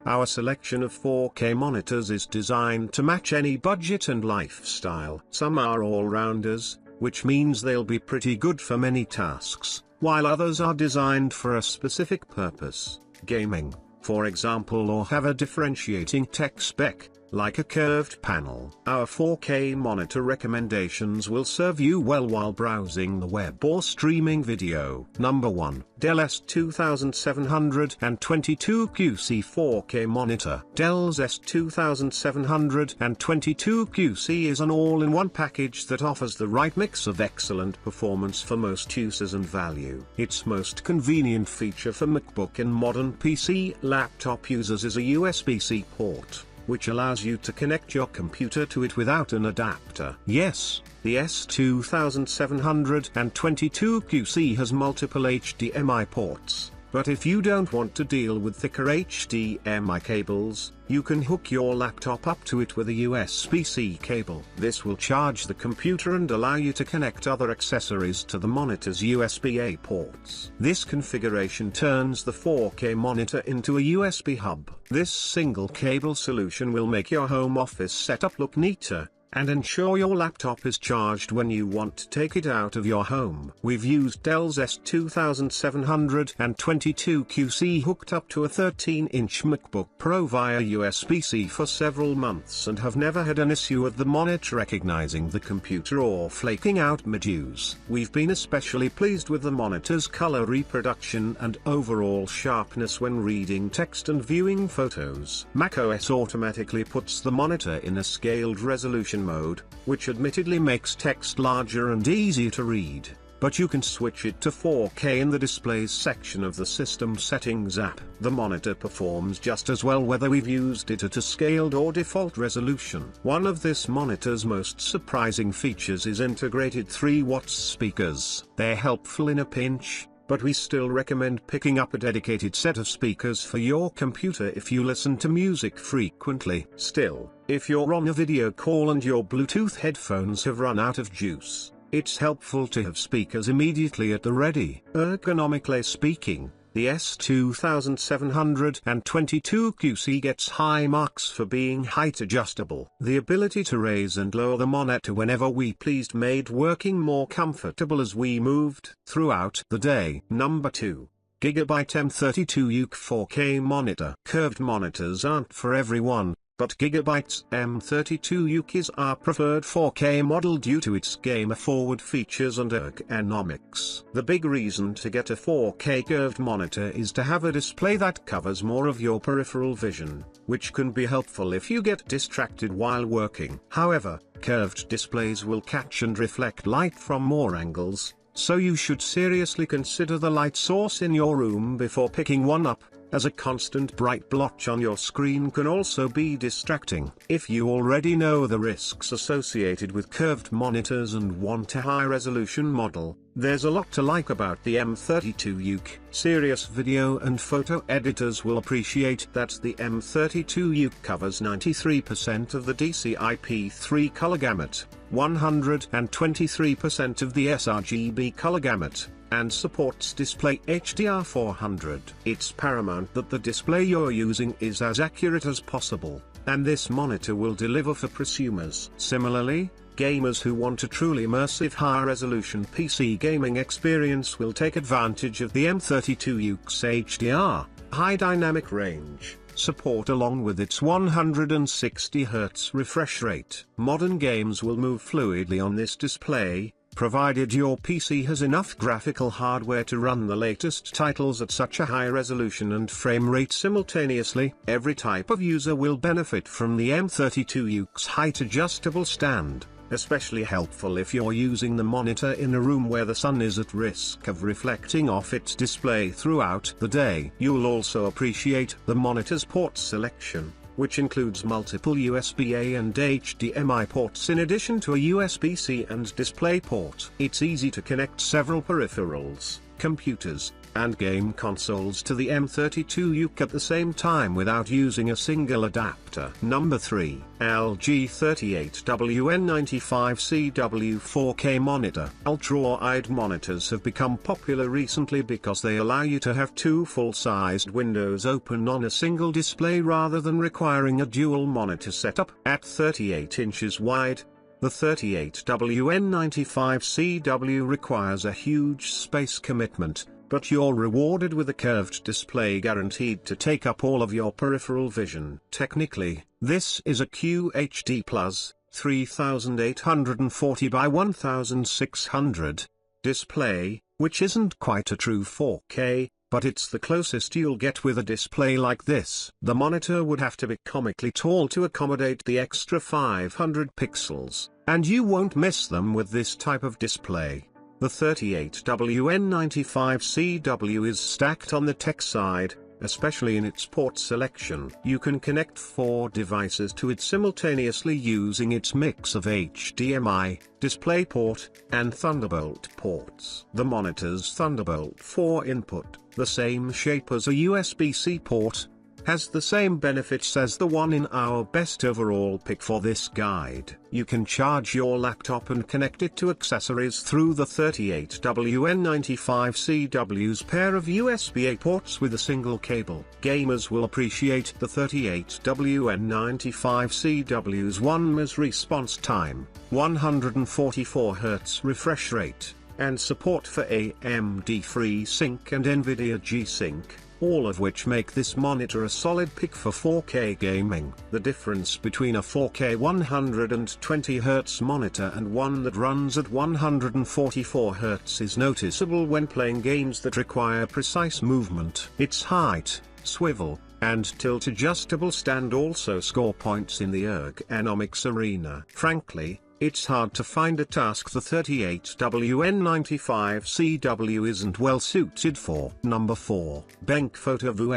Our selection of 4K monitors is designed to match any budget and lifestyle. Some are all-rounders, which means they'll be pretty good for many tasks, while others are designed for a specific purpose, gaming, for example, or have a differentiating tech spec, like a curved panel. Our 4K monitor recommendations will serve you well while browsing the web or streaming video. Number 1. Dell S2722QC 4K Monitor. Dell's S2722QC is an all-in-one package that offers the right mix of excellent performance for most uses and value. Its most convenient feature for MacBook and modern PC laptop users is a USB-C port, which allows you to connect your computer to it without an adapter. Yes, the S2722QC has multiple HDMI ports, but if you don't want to deal with thicker HDMI cables, you can hook your laptop up to it with a USB-C cable. This will charge the computer and allow you to connect other accessories to the monitor's USB-A ports. This configuration turns the 4K monitor into a USB hub. This single cable solution will make your home office setup look neater, and ensure your laptop is charged when you want to take it out of your home. We've used Dell's S2722QC hooked up to a 13-inch MacBook Pro via USB-C for several months and have never had an issue with the monitor recognizing the computer or flaking out mid-use. We've been especially pleased with the monitor's color reproduction and overall sharpness when reading text and viewing photos. macOS automatically puts the monitor in a scaled resolution mode, which admittedly makes text larger and easier to read, but you can switch it to 4K in the Displays section of the System Settings app. The monitor performs just as well whether we've used it at a scaled or default resolution. One of this monitor's most surprising features is integrated 3-watt speakers. They're helpful in a pinch, but we still recommend picking up a dedicated set of speakers for your computer if you listen to music frequently. Still, if you're on a video call and your Bluetooth headphones have run out of juice, it's helpful to have speakers immediately at the ready. Ergonomically speaking, the S2722QC gets high marks for being height adjustable. The ability to raise and lower the monitor whenever we pleased made working more comfortable as we moved throughout the day. Number 2. Gigabyte M32UK 4K Monitor. Curved monitors aren't for everyone, but Gigabyte's M32UK is our preferred 4K model due to its gamer-forward features and ergonomics. The big reason to get a 4K curved monitor is to have a display that covers more of your peripheral vision, which can be helpful if you get distracted while working. However, curved displays will catch and reflect light from more angles, so you should seriously consider the light source in your room before picking one up, as a constant bright blotch on your screen can also be distracting. If you already know the risks associated with curved monitors and want a high-resolution model, there's a lot to like about the M32UK. Serious video and photo editors will appreciate that the M32UK covers 93% of the DCI-P3 color gamut, 123% of the sRGB color gamut, and supports Display HDR 400. It's paramount that the display you're using is as accurate as possible, and this monitor will deliver for prosumers. Similarly, gamers who want a truly immersive high-resolution PC gaming experience will take advantage of the M32UK's HDR, high dynamic range, support along with its 160Hz refresh rate. Modern games will move fluidly on this display, provided your PC has enough graphical hardware to run the latest titles at such a high resolution and frame rate simultaneously. Every type of user will benefit from the M32UK's height adjustable stand, especially helpful if you're using the monitor in a room where the sun is at risk of reflecting off its display throughout the day. You'll also appreciate the monitor's port selection, which includes multiple USB-A and HDMI ports in addition to a USB-C and display port. It's easy to connect several peripherals, computers, and game consoles to the M32U at the same time without using a single adapter. Number 3. LG 38WN95CW 4K Monitor. Ultra-wide monitors have become popular recently because they allow you to have two full-sized windows open on a single display rather than requiring a dual monitor setup. At 38 inches wide, the 38WN95CW requires a huge space commitment, but you're rewarded with a curved display guaranteed to take up all of your peripheral vision. Technically, this is a QHD+ 3840 by 1600 display, which isn't quite a true 4K, but it's the closest you'll get with a display like this. The monitor would have to be comically tall to accommodate the extra 500 pixels, and you won't miss them with this type of display. The 38WN95CW is stacked on the tech side, especially in its port selection. You can connect 4 devices to it simultaneously using its mix of HDMI, DisplayPort, and Thunderbolt ports. The monitor's Thunderbolt 4 input, the same shape as a USB-C port, has the same benefits as the one in our best overall pick for this guide. You can charge your laptop and connect it to accessories through the 38WN95CW's pair of USB-A ports with a single cable. Gamers will appreciate the 38WN95CW's 1ms response time, 144Hz refresh rate, and support for AMD FreeSync and NVIDIA G-Sync, all of which make this monitor a solid pick for 4K gaming. The difference between a 4K 120Hz monitor and one that runs at 144Hz is noticeable when playing games that require precise movement. Its height, swivel, and tilt-adjustable stand also score points in the ergonomics arena. Frankly, it's hard to find a task the 38WN95CW isn't well suited for. Number 4. Benq PhotoView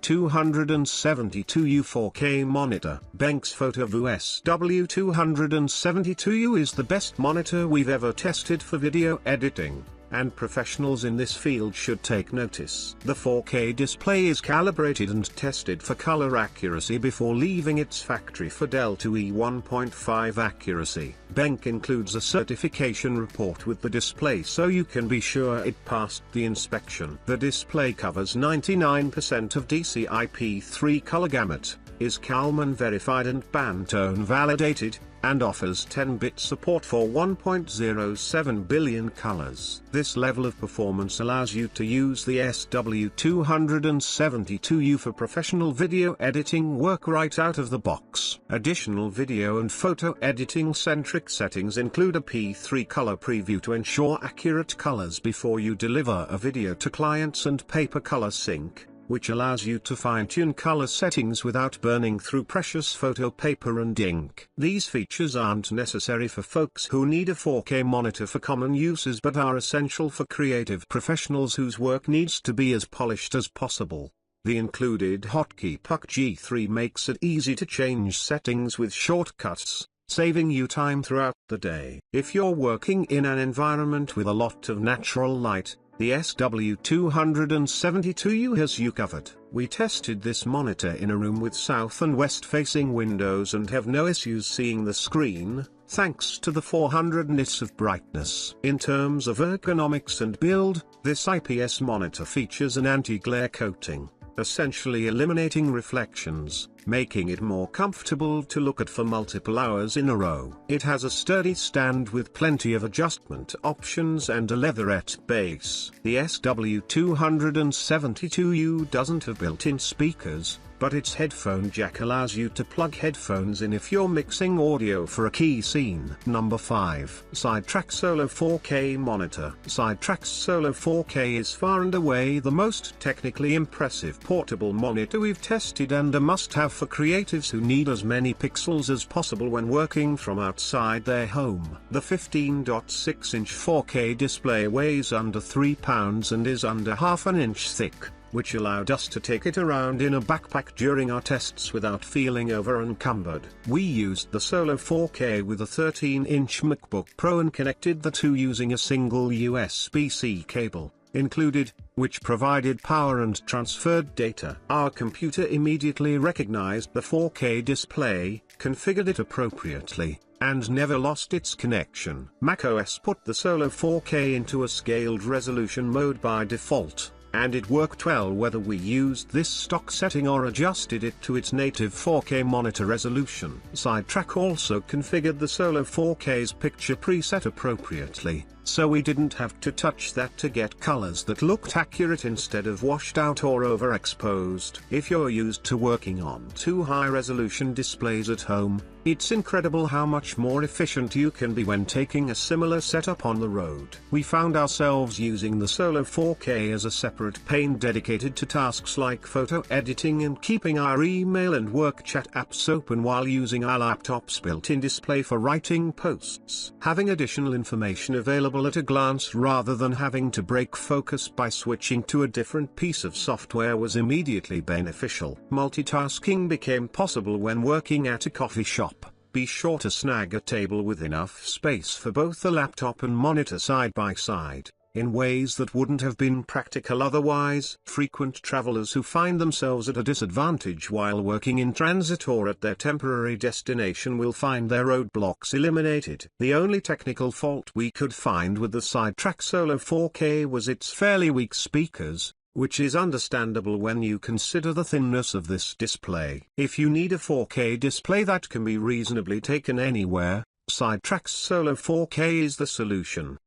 SW272U 4K Monitor. Benq's PhotoView SW272U is the best monitor we've ever tested for video editing, and professionals in this field should take notice. The 4K display is calibrated and tested for color accuracy before leaving its factory for Delta E 1.5 accuracy. Benq includes a certification report with the display so you can be sure it passed the inspection. The display covers 99% of DCI-P3 color gamut, is Kalman verified and Pantone validated, and offers 10-bit support for 1.07 billion colors. This level of performance allows you to use the SW272U for professional video editing work right out of the box. Additional video and photo editing centric settings include a P3 color preview to ensure accurate colors before you deliver a video to clients, and paper color sync, which allows you to fine-tune color settings without burning through precious photo paper and ink. These features aren't necessary for folks who need a 4K monitor for common uses but are essential for creative professionals whose work needs to be as polished as possible. The included hotkey Puck G3 makes it easy to change settings with shortcuts, saving you time throughout the day. If you're working in an environment with a lot of natural light, the SW272U has you covered. We tested this monitor in a room with south and west facing windows and have no issues seeing the screen, thanks to the 400 nits of brightness. In terms of ergonomics and build, this IPS monitor features an anti-glare coating, essentially eliminating reflections, making it more comfortable to look at for multiple hours in a row. It has a sturdy stand with plenty of adjustment options and a leatherette base. The SW272U doesn't have built-in speakers, but its headphone jack allows you to plug headphones in if you're mixing audio for a key scene. Number 5. Sidetrack Solo 4K Monitor. Sidetrack's Solo 4K is far and away the most technically impressive portable monitor we've tested and a must-have for creatives who need as many pixels as possible when working from outside their home. The 15.6-inch 4K display weighs under 3 pounds and is under half an inch thick, which allowed us to take it around in a backpack during our tests without feeling over-encumbered. We used the Solo 4K with a 13-inch MacBook Pro and connected the two using a single USB-C cable. included, which provided power and transferred data. Our computer immediately recognized the 4K display, configured it appropriately, and never lost its connection. macOS put the Solo 4K into a scaled resolution mode by default, and it worked well whether we used this stock setting or adjusted it to its native 4K monitor resolution. Sidetrack also configured the Solo 4K's picture preset appropriately, so we didn't have to touch that to get colors that looked accurate instead of washed out or overexposed. If you're used to working on two high-resolution displays at home, it's incredible how much more efficient you can be when taking a similar setup on the road. We found ourselves using the Solo 4K as a separate pane dedicated to tasks like photo editing and keeping our email and work chat apps open while using our laptop's built-in display for writing posts. Having additional information available at a glance rather than having to break focus by switching to a different piece of software was immediately beneficial. Multitasking became possible when working at a coffee shop. Be sure to snag a table with enough space for both the laptop and monitor side by side, in ways that wouldn't have been practical otherwise. Frequent travelers who find themselves at a disadvantage while working in transit or at their temporary destination will find their roadblocks eliminated. The only technical fault we could find with the Sidetrack Solo 4K was its fairly weak speakers, which is understandable when you consider the thinness of this display. If you need a 4K display that can be reasonably taken anywhere, Sidetrack's Solo 4K is the solution.